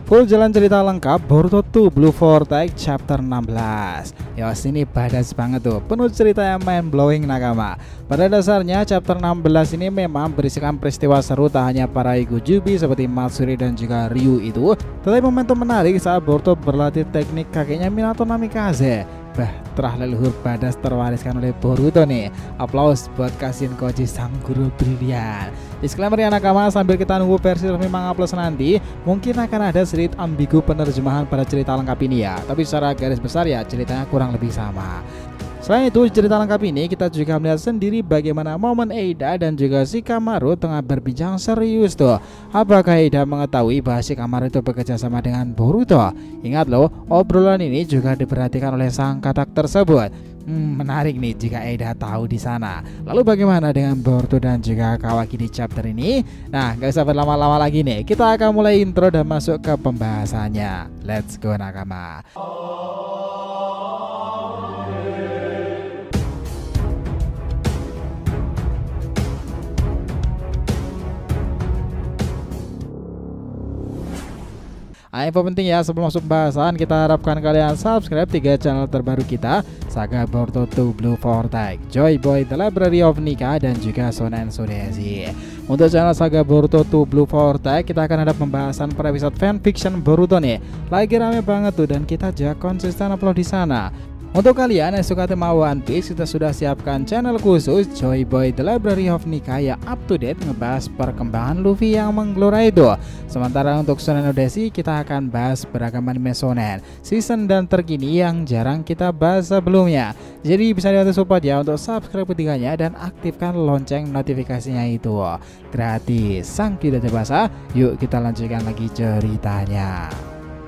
Full jalan cerita lengkap Boruto 2 Blue Vortex chapter 16. Yos, ini badass banget tuh, penuh cerita yang mind blowing nakama. Pada dasarnya chapter 16 ini memang berisikan peristiwa seru tak hanya para Igujubi seperti Matsuri dan juga Ryu itu, tetapi momentum menarik saat Boruto berlatih teknik kakeknya Minato Namikaze. Bah, leluhur badass terwariskan oleh Boruto nih. Aplaus buat Kashin Koji sang guru brilian. Disclaimer ya nakama, sambil kita nunggu versi resmi Manga Plus nanti, mungkin akan ada sedikit ambigu penerjemahan pada cerita lengkap ini ya. Tapi secara garis besar ya ceritanya kurang lebih sama. Selain itu, cerita lengkap ini kita juga melihat sendiri bagaimana momen Eida dan juga Shikamaru tengah berbincang serius tuh. Apakah Eida mengetahui bahwa Shikamaru itu bekerja sama dengan Boruto? Ingat loh, obrolan ini juga diperhatikan oleh sang katak tersebut. Menarik nih jika Eida tahu di sana. Lalu bagaimana dengan Boruto dan juga Kawaki di chapter ini? Nah, gak usah berlama-lama lagi nih. Kita akan mulai intro dan masuk ke pembahasannya. Let's go nakama. Info penting ya sebelum masuk pembahasan, kita harapkan kalian subscribe 3 channel terbaru kita, Saga Boruto 2 Blue Vortex, Joy Boy The Library of Nika, dan juga Shonen Sudesi. Untuk channel Saga Boruto 2 Blue Vortex, kita akan ada pembahasan per episode fanfiction Boruto nih. Lagi rame banget tuh dan kita juga konsisten upload di sana. Untuk kalian yang suka tema One Piece, kita sudah siapkan channel khusus Joy Boy The Library of Nika yang up to date ngebahas perkembangan Luffy yang menggelora itu. Sementara untuk Shonen Odeshi, kita akan bahas beragam anime shonen, season dan terkini yang jarang kita bahas sebelumnya. Jadi bisa dibantu support ya untuk subscribe ketiganya dan aktifkan lonceng notifikasinya itu. Gratis, sang tidak terbasa. Yuk kita lanjutkan lagi ceritanya.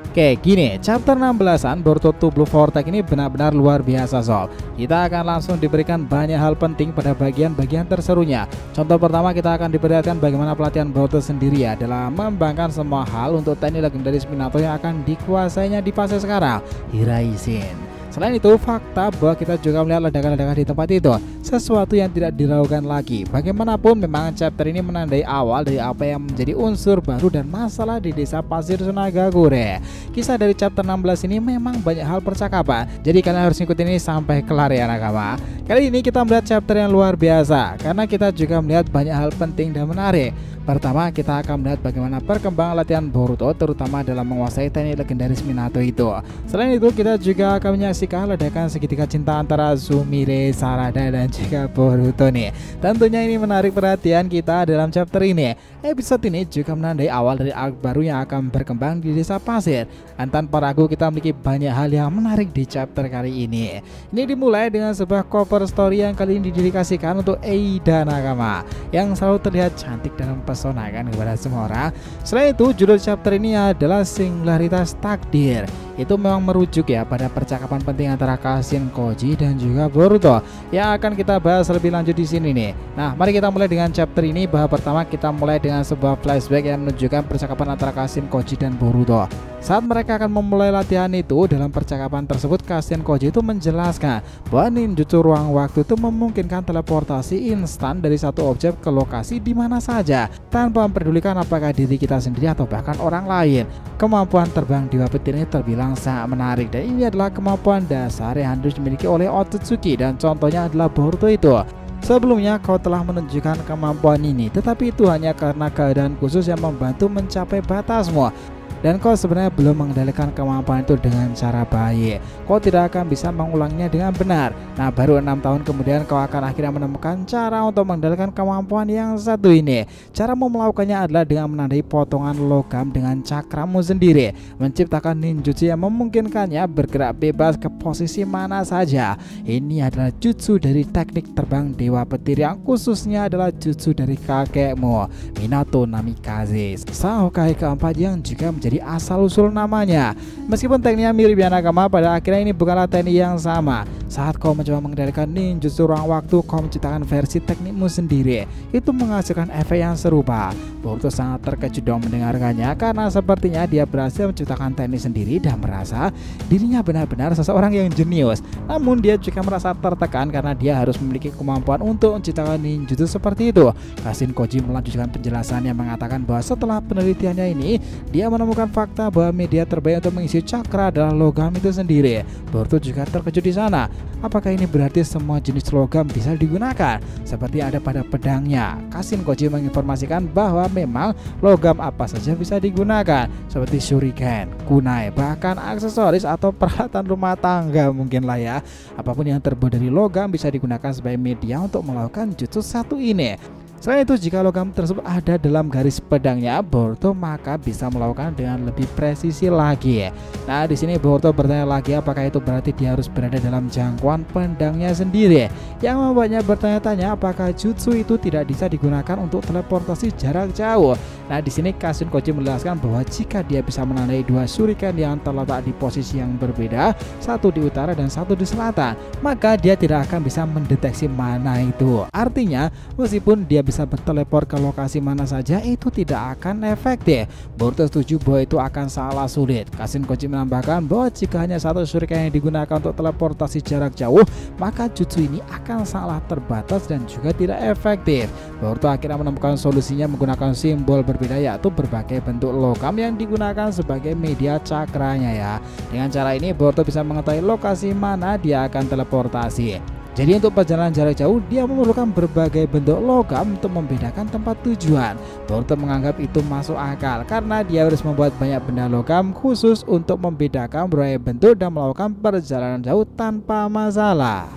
Oke, gini, chapter 16-an Boruto 2 Blue Vortex ini benar-benar luar biasa sob. Kita akan langsung diberikan banyak hal penting pada bagian-bagian terserunya. Contoh pertama, kita akan diperlihatkan bagaimana pelatihan Boruto sendiri ya dalam mengembangkan semua hal untuk teknik legendaris Minato yang akan dikuasainya di fase sekarang, Hiraishin. Selain itu, fakta bahwa kita juga melihat ledakan-ledakan di tempat itu, sesuatu yang tidak diragukan lagi. Bagaimanapun memang chapter ini menandai awal dari apa yang menjadi unsur baru dan masalah di desa pasir Sunagakure. Kisah dari chapter 16 ini memang banyak hal percakapan, jadi kalian harus ngikutin ini sampai kelar ya nakama. Kali ini kita melihat chapter yang luar biasa, karena kita juga melihat banyak hal penting dan menarik. Pertama, kita akan melihat bagaimana perkembangan latihan Boruto terutama dalam menguasai teknik legendaris Minato itu. Selain itu, kita juga akan menyaksikan ledakan segitiga cinta antara Sumire, Sarada, dan juga Boruto nih. Tentunya ini menarik perhatian kita dalam chapter ini. Episode ini juga menandai awal dari arc baru yang akan berkembang di desa pasir. Dan tanpa ragu kita memiliki banyak hal yang menarik di chapter kali ini. Ini dimulai dengan sebuah cover story yang kali ini didedikasikan untuk Eida nakama, yang selalu terlihat cantik dalam pesona kan kepada semua orang. Selain itu, judul chapter ini adalah Singularitas Takdir. Itu memang merujuk ya pada percakapan penting antara Kashin Koji dan juga Boruto yang akan kita bahas lebih lanjut di sini nih. Nah, mari kita mulai dengan chapter ini. Bahwa pertama kita mulai dengan sebuah flashback yang menunjukkan percakapan antara Kashin Koji dan Boruto. Saat mereka akan memulai latihan itu, dalam percakapan tersebut Kashin Koji itu menjelaskan bahwa ninjutsu ruang waktu itu memungkinkan teleportasi instan dari satu objek ke lokasi di mana saja tanpa memperdulikan apakah diri kita sendiri atau bahkan orang lain. Kemampuan terbang Dewa Petir ini terbilang sangat menarik dan ini adalah kemampuan dasar yang harus dimiliki oleh Otsutsuki dan contohnya adalah Boruto itu. Sebelumnya kau telah menunjukkan kemampuan ini, tetapi itu hanya karena keadaan khusus yang membantu mencapai batasmu. Dan kau sebenarnya belum mengendalikan kemampuan itu dengan cara baik. Kau tidak akan bisa mengulangnya dengan benar. Nah, baru 6 tahun kemudian kau akan akhirnya menemukan cara untuk mengendalikan kemampuan yang satu ini. Caramu melakukannya adalah dengan menandai potongan logam dengan cakramu sendiri, menciptakan ninjutsu yang memungkinkannya bergerak bebas ke posisi mana saja. Ini adalah jutsu dari teknik terbang Dewa Petir yang khususnya adalah jutsu dari kakekmu, Minato Namikaze, sang Hokage keempat yang juga menjadi asal-usul namanya. Meskipun tekniknya mirip ya nakama, pada akhirnya ini bukanlah teknik yang sama. Saat kau mencoba mengendalikan ninjutsu ruang waktu, kau menciptakan versi teknikmu sendiri. Itu menghasilkan efek yang serupa. Boruto sangat terkejut dong mendengarkannya karena sepertinya dia berhasil menciptakan teknik sendiri dan merasa dirinya benar-benar seseorang yang jenius. Namun dia juga merasa tertekan karena dia harus memiliki kemampuan untuk menciptakan ninjutsu seperti itu. Kashin Koji melanjutkan penjelasan yang mengatakan bahwa setelah penelitiannya ini, dia menemukan menemukan fakta bahwa media terbaik untuk mengisi cakra adalah logam itu sendiri. Boruto juga terkejut di sana. Apakah ini berarti semua jenis logam bisa digunakan seperti ada pada pedangnya? Kashin Koji menginformasikan bahwa memang logam apa saja bisa digunakan seperti shuriken, kunai, bahkan aksesoris atau peralatan rumah tangga mungkin lah ya. Apapun yang terbuat dari logam bisa digunakan sebagai media untuk melakukan jutsu satu ini. Selain itu, jika logam tersebut ada dalam garis pedangnya Boruto, maka bisa melakukan dengan lebih presisi lagi. Nah, di sini Boruto bertanya lagi apakah itu berarti dia harus berada dalam jangkauan pedangnya sendiri. Yang membuatnya bertanya-tanya apakah jutsu itu tidak bisa digunakan untuk teleportasi jarak jauh. Nah, di sini Kashin Koji menjelaskan bahwa jika dia bisa menandai dua shuriken yang terletak di posisi yang berbeda, satu di utara dan satu di selatan, maka dia tidak akan bisa mendeteksi mana itu. Artinya, meskipun dia bisa berteleport ke lokasi mana saja, itu tidak akan efektif. Boruto setuju bahwa itu akan salah sulit. Kashin Koji menambahkan bahwa jika hanya satu shuriken yang digunakan untuk teleportasi jarak jauh, maka jutsu ini akan sangat terbatas dan juga tidak efektif. Boruto akhirnya menemukan solusinya menggunakan simbol berbeda, yaitu berbagai bentuk logam yang digunakan sebagai media cakranya ya. Dengan cara ini Boruto bisa mengetahui lokasi mana dia akan teleportasi. Jadi untuk perjalanan jarak jauh dia memerlukan berbagai bentuk logam untuk membedakan tempat tujuan. Boruto menganggap itu masuk akal karena dia harus membuat banyak benda logam khusus untuk membedakan berbagai bentuk dan melakukan perjalanan jauh tanpa masalah.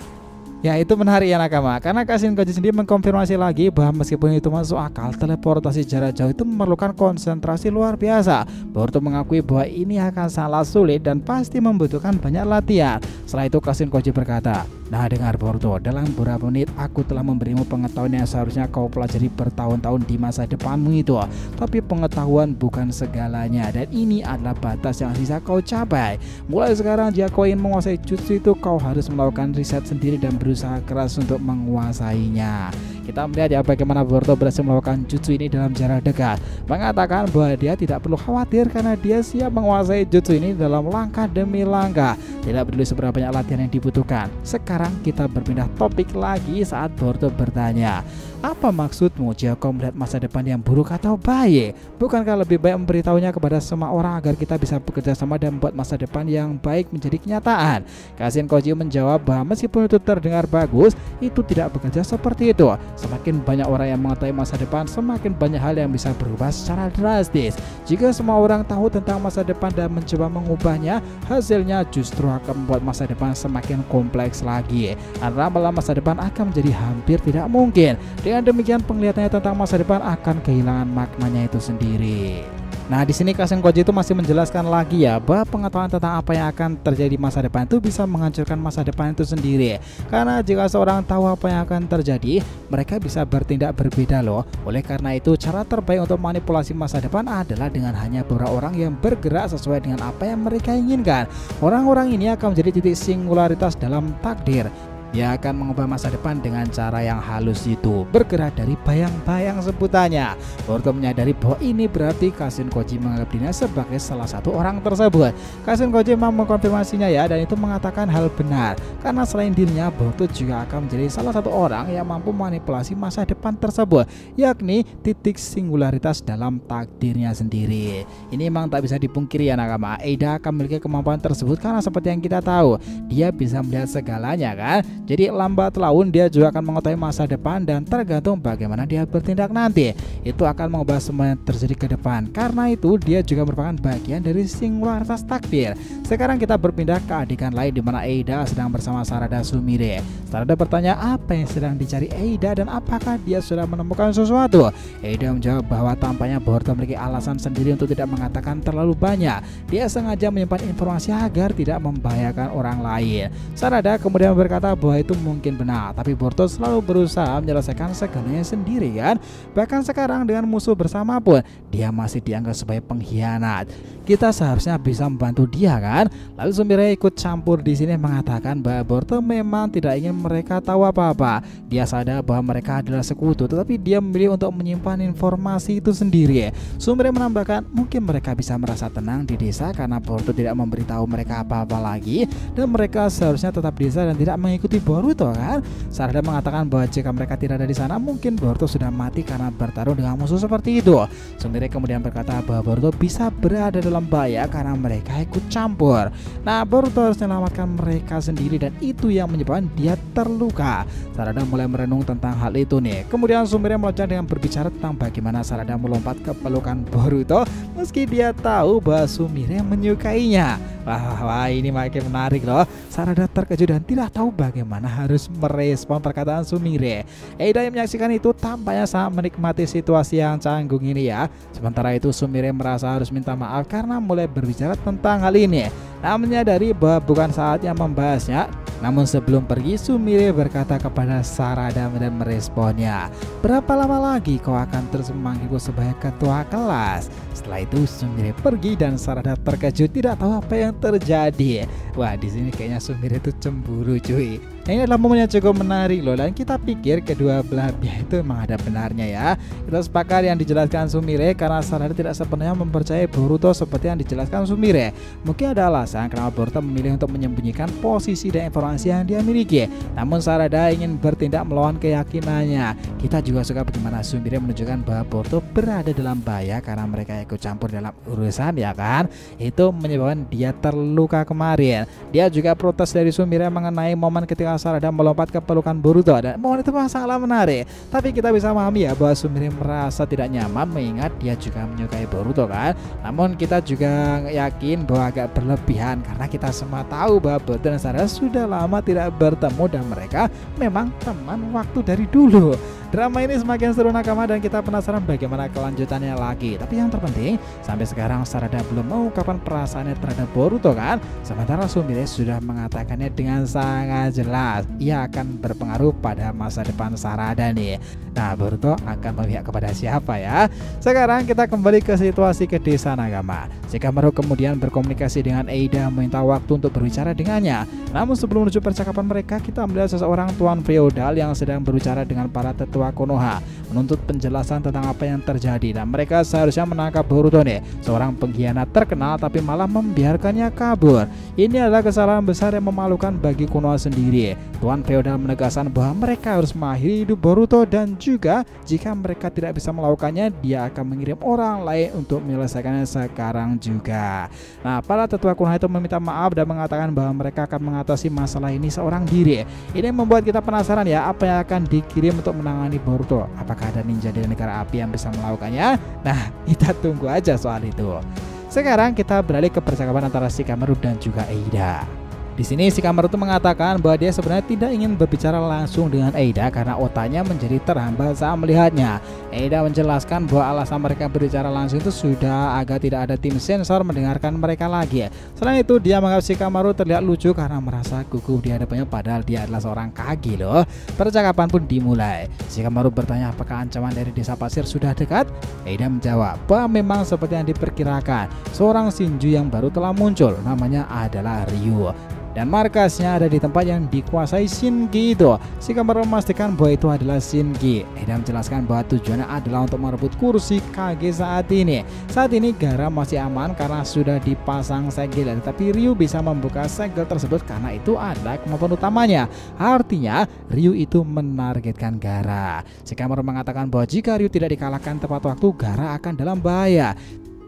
Ya, itu menarik ya nakama, karena Kashin Koji sendiri mengkonfirmasi lagi bahwa meskipun itu masuk akal, teleportasi jarak jauh itu memerlukan konsentrasi luar biasa. Boruto mengakui bahwa ini akan sangat sulit dan pasti membutuhkan banyak latihan. Setelah itu Kashin Koji berkata, "Nah, dengar Boruto, dalam beberapa menit aku telah memberimu pengetahuan yang seharusnya kau pelajari bertahun-tahun di masa depanmu itu. Tapi pengetahuan bukan segalanya dan ini adalah batas yang bisa kau capai. Mulai sekarang jika kau ingin menguasai jutsu itu, kau harus melakukan riset sendiri dan berusaha keras untuk menguasainya." Kita melihat ya bagaimana Boruto berhasil melakukan jutsu ini dalam jarak dekat, mengatakan bahwa dia tidak perlu khawatir karena dia siap menguasai jutsu ini dalam langkah demi langkah, tidak peduli seberapa banyak latihan yang dibutuhkan. Sekarang kita berpindah topik lagi saat Boruto bertanya, "Apa maksudmu jika kau melihat masa depan yang buruk atau baik? Bukankah lebih baik memberitahunya kepada semua orang agar kita bisa bekerja sama dan membuat masa depan yang baik menjadi kenyataan?" Kashin Koji menjawab bahwa meskipun itu terdengar bagus, itu tidak bekerja seperti itu. Semakin banyak orang yang mengetahui masa depan, semakin banyak hal yang bisa berubah secara drastis. Jika semua orang tahu tentang masa depan dan mencoba mengubahnya, hasilnya justru akan membuat masa depan semakin kompleks lagi. Karena malah masa depan akan menjadi hampir tidak mungkin. Dengan demikian penglihatannya tentang masa depan akan kehilangan maknanya itu sendiri. Nah, di sini Kashin Koji itu masih menjelaskan lagi ya bahwa pengetahuan tentang apa yang akan terjadi di masa depan itu bisa menghancurkan masa depan itu sendiri. Karena jika seorang tahu apa yang akan terjadi, mereka bisa bertindak berbeda loh. Oleh karena itu, cara terbaik untuk manipulasi masa depan adalah dengan hanya beberapa orang yang bergerak sesuai dengan apa yang mereka inginkan. Orang-orang ini akan menjadi titik singularitas dalam takdir. Dia akan mengubah masa depan dengan cara yang halus itu, bergerak dari bayang-bayang sebutannya. Boruto menyadari bahwa ini berarti Kashin Koji menganggap dirinya sebagai salah satu orang tersebut. Kashin Koji memang mengkonfirmasinya ya, dan itu mengatakan hal benar. Karena selain dirinya, Boruto juga akan menjadi salah satu orang yang mampu manipulasi masa depan tersebut, yakni titik singularitas dalam takdirnya sendiri. Ini memang tak bisa dipungkiri ya nakama, Eida akan memiliki kemampuan tersebut karena seperti yang kita tahu, dia bisa melihat segalanya kan. Jadi lambat laun dia juga akan mengetahui masa depan dan tergantung bagaimana dia bertindak nanti, itu akan mengubah semua yang terjadi ke depan. Karena itu dia juga merupakan bagian dari singularitas takdir. Sekarang kita berpindah ke adegan lain di mana Eida sedang bersama Sarada Sumire. Sarada bertanya apa yang sedang dicari Eida dan apakah dia sudah menemukan sesuatu. Eida menjawab bahwa tampaknya Boruto memiliki alasan sendiri untuk tidak mengatakan terlalu banyak. Dia sengaja menyimpan informasi agar tidak membahayakan orang lain. Sarada kemudian berkata bahwa itu mungkin benar, tapi Boruto selalu berusaha menyelesaikan segalanya sendiri kan. Bahkan sekarang dengan musuh bersama pun dia masih dianggap sebagai pengkhianat. Kita seharusnya bisa membantu dia kan. Lalu Sumire ikut campur di sini mengatakan bahwa Boruto memang tidak ingin mereka tahu apa-apa. Dia sadar bahwa mereka adalah sekutu, tetapi dia memilih untuk menyimpan informasi itu sendiri. Sumire menambahkan mungkin mereka bisa merasa tenang di desa karena Boruto tidak memberitahu mereka apa-apa lagi, dan mereka seharusnya tetap di desa dan tidak mengikuti Boruto kan. Sarada mengatakan bahwa jika mereka tidak ada di sana mungkin Boruto sudah mati karena bertarung dengan musuh seperti itu. Sumire kemudian berkata bahwa Boruto bisa berada dalam bahaya karena mereka ikut campur. Nah, Boruto harus menyelamatkan mereka sendiri dan itu yang menyebabkan dia terluka. Sarada mulai merenung tentang hal itu nih. Kemudian Sumire melanjutkan dengan berbicara tentang bagaimana Sarada melompat ke pelukan Boruto meski dia tahu bahwa Sumire menyukainya. Wah, ini makin menarik loh. Sarada terkejut dan tidak tahu bagaimana harus merespon perkataan Sumire. Eida yang menyaksikan itu tampaknya sangat menikmati situasi yang canggung ini ya. Sementara itu Sumire merasa harus minta maaf karena mulai berbicara tentang hal ini. Namun menyadari bahwa bukan saatnya membahasnya. Namun sebelum pergi Sumire berkata kepada Sarada dan meresponnya, "Berapa lama lagi kau akan terus memanggilku sebagai ketua kelas?" Setelah itu Sumire pergi dan Sarada terkejut tidak tahu apa yang terjadi. Wah, di sini kayaknya Sumire itu cemburu cuy. Ini adalah momen yang cukup menarik loh, dan kita pikir kedua belah pihak itu memang ada benarnya ya. Kita sepakat yang dijelaskan Sumire karena Sarada tidak sepenuhnya mempercayai Boruto seperti yang dijelaskan Sumire. Mungkin ada alasan kenapa Boruto memilih untuk menyembunyikan posisi dan informasi yang dia miliki. Namun Sarada ingin bertindak melawan keyakinannya. Kita juga suka bagaimana Sumire menunjukkan bahwa Boruto berada dalam bahaya karena mereka ikut campur dalam urusan ya kan. Itu menyebabkan dia terluka kemarin. Dia juga protes dari Sumire mengenai momen ketika Sarada melompat ke pelukan Boruto, dan momen itu sangatlah menarik. Tapi kita bisa memahami ya bahwa Sumire merasa tidak nyaman mengingat dia juga menyukai Boruto kan. Namun kita juga yakin bahwa agak berlebihan karena kita semua tahu bahwa Boruto dan Sarada sudah lama tidak bertemu dan mereka memang teman waktu dari dulu. Drama ini semakin seru nakama dan kita penasaran bagaimana kelanjutannya lagi. Tapi yang terpenting sampai sekarang Sarada belum mengungkapkan perasaannya terhadap Boruto kan. Sementara Sumire sudah mengatakannya dengan sangat jelas. Ia akan berpengaruh pada masa depan Sarada nih. Nah, Boruto akan memihak kepada siapa ya? Sekarang kita kembali ke situasi ke desa Nagama. Shikamaru kemudian berkomunikasi dengan Eida meminta waktu untuk berbicara dengannya. Namun sebelum menuju percakapan mereka, kita melihat seseorang tuan feodal yang sedang berbicara dengan para tetua Konoha, menuntut penjelasan tentang apa yang terjadi, dan mereka seharusnya menangkap Boruto nih, seorang pengkhianat terkenal tapi malah membiarkannya kabur. Ini adalah kesalahan besar yang memalukan bagi Konoha sendiri. Tuan feodal menegaskan bahwa mereka harus mengakhiri hidup Boruto dan juga jika mereka tidak bisa melakukannya, dia akan mengirim orang lain untuk menyelesaikannya sekarang juga. Nah, para tetua Konoha itu meminta maaf dan mengatakan bahwa mereka akan mengatasi masalah ini seorang diri. Ini membuat kita penasaran ya, apa yang akan dikirim untuk menangani Boruto. Apakah ada ninja dari negara api yang bisa melakukannya? Nah, kita tunggu aja soal itu. Sekarang kita beralih ke percakapan antara Shikamaru dan juga Eida. Di sini Shikamaru mengatakan bahwa dia sebenarnya tidak ingin berbicara langsung dengan Eida karena otaknya menjadi terhambat saat melihatnya. Eida menjelaskan bahwa alasan mereka berbicara langsung itu sudah agar tidak ada tim sensor mendengarkan mereka lagi. Selain itu, dia menganggap Shikamaru terlihat lucu karena merasa gugup di hadapannya padahal dia adalah seorang Kage loh. Percakapan pun dimulai. Shikamaru bertanya apakah ancaman dari desa pasir sudah dekat. Eida menjawab bahwa memang seperti yang diperkirakan, seorang Shinju yang baru telah muncul, namanya adalah Ryu. Dan markasnya ada di tempat yang dikuasai Shinji itu. Shikamaru memastikan bahwa itu adalah Shinji. Eida menjelaskan bahwa tujuannya adalah untuk merebut kursi Kage saat ini. Saat ini Gaara masih aman karena sudah dipasang segel, tetapi Ryu bisa membuka segel tersebut karena itu adalah kemampuan utamanya. Artinya Ryu itu menargetkan Gaara. Shikamaru mengatakan bahwa jika Ryu tidak dikalahkan tepat waktu, Gaara akan dalam bahaya.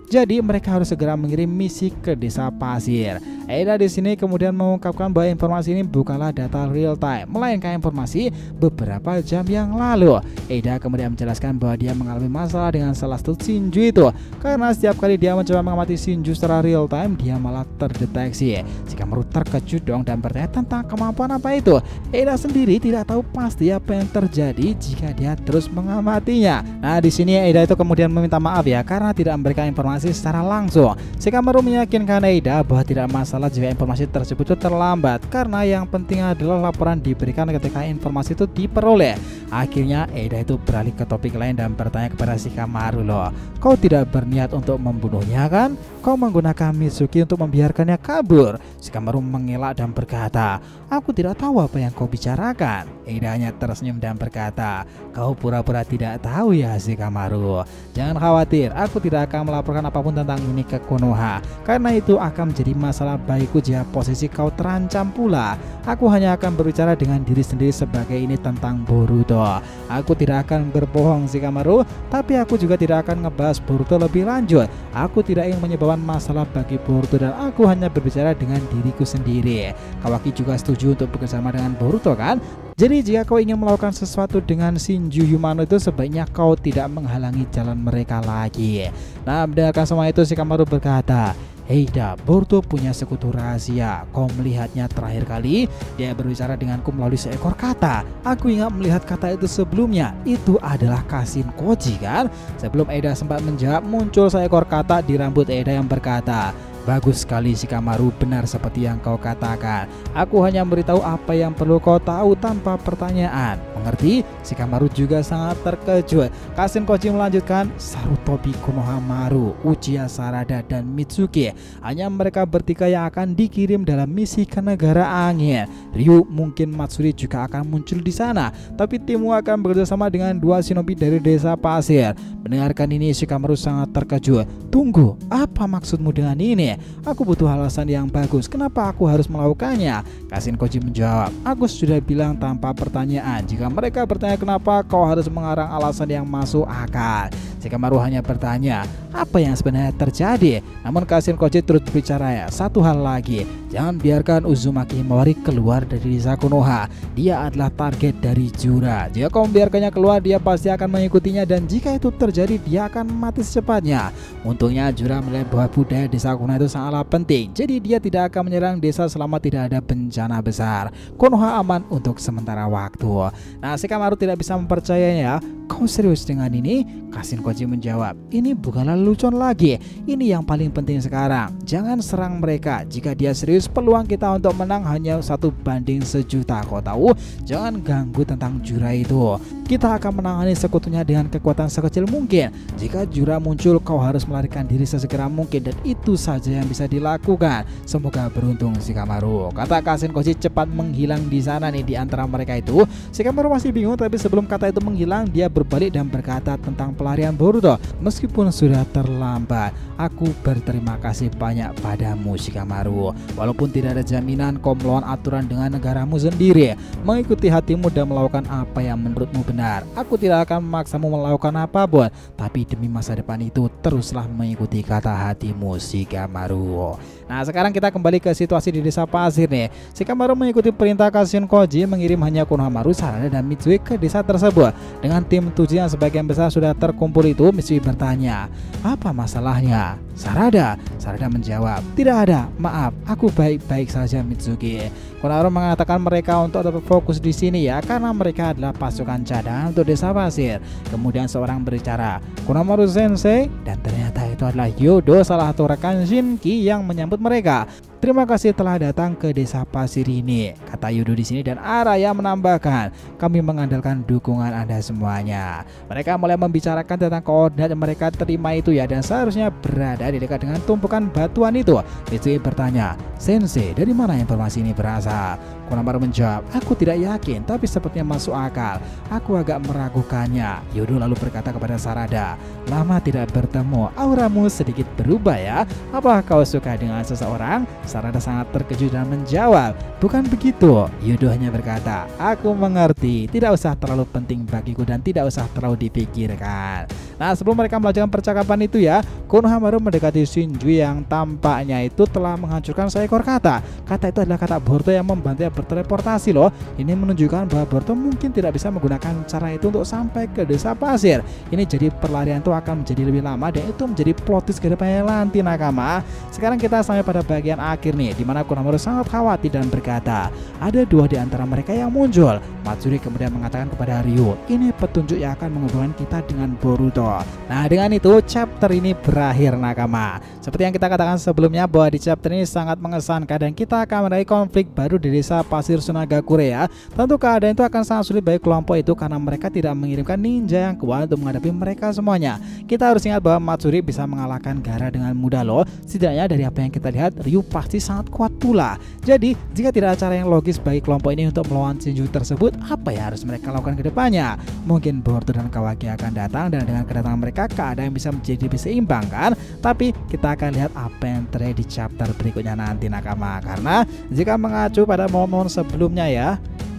Jadi mereka harus segera mengirim misi ke desa pasir. Eida di sini kemudian mengungkapkan bahwa informasi ini bukanlah data real time, melainkan informasi beberapa jam yang lalu. Eida kemudian menjelaskan bahwa dia mengalami masalah dengan salah satu Shinju itu karena setiap kali dia mencoba mengamati Shinju secara real time, dia malah terdeteksi. Shikamaru terkejut dong dan bertanya tentang kemampuan apa itu. Eida sendiri tidak tahu pasti apa yang terjadi jika dia terus mengamatinya. Nah, di sini Eida itu kemudian meminta maaf ya karena tidak memberikan informasi secara langsung. Shikamaru meyakinkan Eida bahwa tidak masalah jika informasi tersebut itu terlambat karena yang penting adalah laporan diberikan ketika informasi itu diperoleh. Akhirnya Eida itu beralih ke topik lain dan bertanya kepada Shikamaru, loh, kau tidak berniat untuk membunuhnya kan? Kau menggunakan Mitsuki untuk membiarkannya kabur. Shikamaru mengelak dan berkata, aku tidak tahu apa yang kau bicarakan. Eida hanya tersenyum dan berkata, kau pura-pura tidak tahu ya Shikamaru. Jangan khawatir, aku tidak akan melaporkan apapun tentang ini ke Konoha karena itu akan menjadi masalah baikku jika posisi kau terancam pula. Aku hanya akan berbicara dengan diri sendiri sebagai ini tentang Boruto. Aku tidak akan berbohong Shikamaru, tapi aku juga tidak akan ngebahas Boruto lebih lanjut. Aku tidak ingin menyebabkan masalah bagi Boruto dan aku hanya berbicara dengan diriku sendiri. Kawaki juga setuju untuk bekerjasama dengan Boruto kan? Jadi jika kau ingin melakukan sesuatu dengan Shinju Yumano itu sebaiknya kau tidak menghalangi jalan mereka lagi. Nah, mendengarkan semua itu Shikamaru berkata, Heida, Boruto punya sekutu rahasia. Kau melihatnya terakhir kali dia berbicara denganku melalui seekor kata. Aku ingat melihat kata itu sebelumnya. Itu adalah Kashin Koji kan? Sebelum Eida sempat menjawab, muncul seekor kata di rambut Eida yang berkata, bagus sekali Shikamaru, benar seperti yang kau katakan. Aku hanya memberitahu apa yang perlu kau tahu tanpa pertanyaan. Mengerti? Shikamaru juga sangat terkejut. Kashin Koji melanjutkan, Sarutobi Konohamaru, Uchiha Sarada dan Mitsuki. Hanya mereka bertiga yang akan dikirim dalam misi ke negara angin. Ryu mungkin Matsuri juga akan muncul di sana. Tapi timmu akan bekerjasama dengan 2 shinobi dari desa pasir. Mendengarkan ini Shikamaru sangat terkejut. Tunggu, apa maksudmu dengan ini? Aku butuh alasan yang bagus. Kenapa aku harus melakukannya? Kashin Koji menjawab, aku sudah bilang tanpa pertanyaan. Jika mereka bertanya kenapa, kau harus mengarang alasan yang masuk akal. Shikamaru hanya bertanya, apa yang sebenarnya terjadi? Namun Kashin Koji terus berbicara, ya, satu hal lagi, jangan biarkan Uzumaki Himawari keluar dari desa Konoha. Dia adalah target dari Jura. Jika kau membiarkannya keluar, dia pasti akan mengikutinya dan jika itu terjadi, dia akan mati secepatnya. Untungnya Jura melihat bahwa budaya desa Konoha itu sangatlah penting. Jadi dia tidak akan menyerang desa selama tidak ada bencana besar. Konoha aman untuk sementara waktu. Nah, Shikamaru tidak bisa mempercayainya. Kau serius dengan ini? Kashin Koji menjawab, ini bukanlah lelucon lagi. Ini yang paling penting sekarang. Jangan serang mereka. Jika dia serius, peluang kita untuk menang hanya 1:1.000.000. Kau tahu? Jangan ganggu tentang Jura itu. Kita akan menangani sekutunya dengan kekuatan sekecil mungkin. Jika Jura muncul, kau harus melarikan diri sesegera mungkin dan itu saja yang bisa dilakukan. Semoga beruntung Shikamaru. Kata Kashin Koji cepat menghilang di sana nih di antara mereka itu. Shikamaru masih bingung, tapi sebelum kata itu menghilang, dia berbalik dan berkata tentang pelarian Boruto. Meskipun sudah terlambat, aku berterima kasih banyak padamu Shikamaru. Walaupun tidak ada jaminan kau melawan aturan dengan negaramu sendiri, mengikuti hatimu dan melakukan apa yang menurutmu benar. Aku tidak akan memaksamu melakukan apapun, tapi demi masa depan itu teruslah mengikuti kata hatimu Shikamaru. Nah, sekarang kita kembali ke situasi di desa pasir nih. Shikamaru mengikuti perintah Kashin Koji mengirim hanya Konohamaru, Sarada dan Mitsui ke desa tersebut. Dengan tim 7 yang sebagian besar sudah terkumpul itu, Mitsui bertanya, apa masalahnya? Sarada menjawab, tidak ada, maaf, aku baik-baik saja Mitsuki. Konohamaru mengatakan mereka untuk tetap fokus di sini ya, karena mereka adalah pasukan cadangan untuk desa pasir. Kemudian seorang berbicara, Konohamaru Sensei, dan ternyata itu adalah Yodo, salah satu rekan Shinki yang menyambut mereka. Terima kasih telah datang ke desa pasir ini, kata Yodo di sini, dan Araya menambahkan, kami mengandalkan dukungan Anda semuanya. Mereka mulai membicarakan tentang koordinat yang mereka terima itu ya, dan seharusnya berada di dekat dengan tumpukan batuan itu. Mitsui bertanya, Sensei, dari mana informasi ini berasal? Konohamaru menjawab, aku tidak yakin, tapi sepertinya masuk akal. Aku agak meragukannya. Yodo lalu berkata kepada Sarada, lama tidak bertemu, auramu sedikit berubah ya. Apa kau suka dengan seseorang? Sarada sangat terkejut dan menjawab, bukan begitu. Yodo hanya berkata, aku mengerti, tidak usah terlalu penting bagiku dan tidak usah terlalu dipikirkan. Nah, sebelum mereka melanjutkan percakapan itu ya, Konohamaru mendekati Shinju yang tampaknya itu telah menghancurkan seekor kata. Kata itu adalah kata Boruto yang membantu berteleportasi loh. Ini menunjukkan bahwa Boruto mungkin tidak bisa menggunakan cara itu untuk sampai ke desa pasir. Ini jadi perlarian itu akan menjadi lebih lama dan itu menjadi plot twist ke depannya nanti nakama. Sekarang kita sampai pada bagian akhir nih, dimana Konohamaru sangat khawatir dan berkata, ada 2 di antara mereka yang muncul. Matsuri kemudian mengatakan kepada Ryu, ini petunjuk yang akan menghubungkan kita dengan Boruto. Nah, dengan itu chapter ini berakhir nakama. Seperti yang kita katakan sebelumnya bahwa di chapter ini sangat mengesankan dan kita akan meraih konflik baru di desa pasir Sunagakure ya. Tentu keadaan itu akan sangat sulit bagi kelompok itu karena mereka tidak mengirimkan ninja yang kuat untuk menghadapi mereka semuanya. Kita harus ingat bahwa Matsuri bisa mengalahkan Gaara dengan mudah loh. Setidaknya dari apa yang kita lihat, Ryu pasti sangat kuat pula. Jadi jika tidak ada cara yang logis bagi kelompok ini untuk melawan Shinju tersebut, apa yang harus mereka lakukan ke depannya? Mungkin Boruto dan Kawaki akan datang, dan dengan kedatangan mereka keadaan bisa menjadi lebih seimbang kan? Tapi kita akan lihat apa yang terjadi di chapter berikutnya nanti nakama. Karena jika mengacu pada momen sebelumnya ya,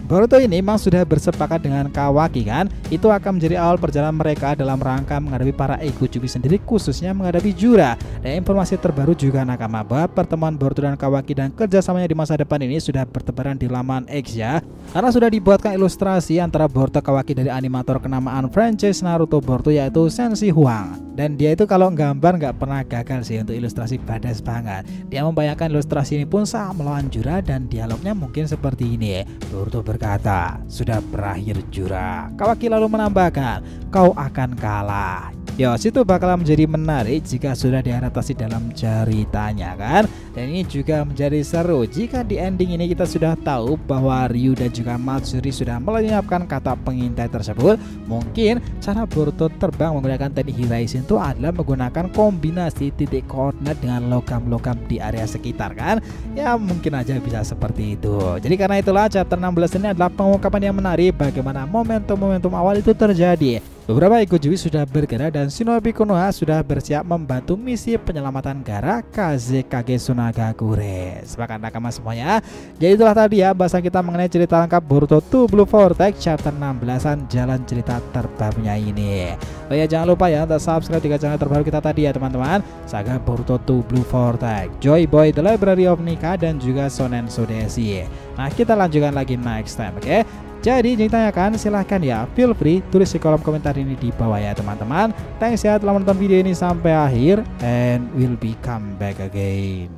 Boruto ini memang sudah bersepakat dengan Kawaki kan, itu akan menjadi awal perjalanan mereka dalam rangka menghadapi para Eikujubi sendiri, khususnya menghadapi Jura. Dan informasi terbaru juga nakama bahwa pertemuan Boruto dan Kawaki dan kerjasamanya di masa depan ini sudah bertebaran di laman X ya, karena sudah dibuatkan ilustrasi antara Boruto Kawaki dari animator kenamaan franchise Naruto Boruto yaitu Sensei Huang. Dan dia itu kalau gambar nggak pernah gagal sih untuk ilustrasi, badas banget. Dia membayangkan ilustrasi ini pun saat melawan Jura dan dialognya mungkin seperti ini. Boruto berkata, "Sudah berakhir Jura." Kawaki lalu menambahkan, "Kau akan kalah." Ya, situ bakal menjadi menarik jika sudah diadaptasi dalam ceritanya kan. Dan ini juga menjadi seru jika di ending ini kita sudah tahu bahwa Ryu dan juga Matsuri sudah melenyapkan kata pengintai tersebut. Mungkin cara Boruto terbang menggunakan teknik Hiraishin itu adalah menggunakan kombinasi titik koordinat dengan logam-logam di area sekitar kan. Ya mungkin aja bisa seperti itu. Jadi karena itulah chapter 16 ini adalah pengungkapan yang menarik bagaimana momentum-momentum awal itu terjadi. Beberapa Eikujubi sudah bergerak dan Shinobi Konoha sudah bersiap membantu misi penyelamatan Gaara Kazekage Sunagakure. Sepakat nakama semuanya. Jadi itulah tadi ya bahasan kita mengenai cerita lengkap Boruto 2 Blue Vortex chapter 16an jalan cerita terbarunya ini. Oh ya, jangan lupa ya untuk subscribe 3 channel terbaru kita tadi ya teman-teman. Saga Boruto 2 Blue Vortex, Joy Boy The Library of Nika, dan juga Shonen Sodeshi. Nah kita lanjutkan lagi next time, oke? Jadi ditanyakan silahkan ya, feel free tulis di kolom komentar ini di bawah ya teman-teman. Thanks ya telah menonton video ini sampai akhir, and we'll be come back again.